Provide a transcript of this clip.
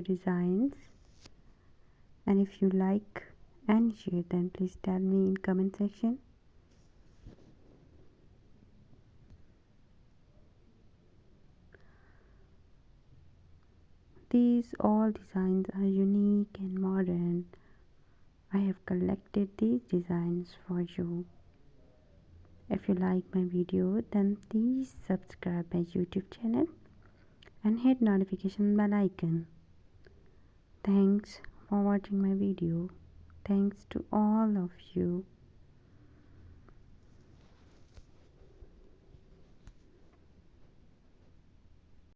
designs, and if you like and share, then please tell me in comment section. These all designs are unique and modern. I have collected these designs for you. If you like my video, then please subscribe my YouTube channel and hit notification bell icon. Thanks for watching my video. Thanks to all of you.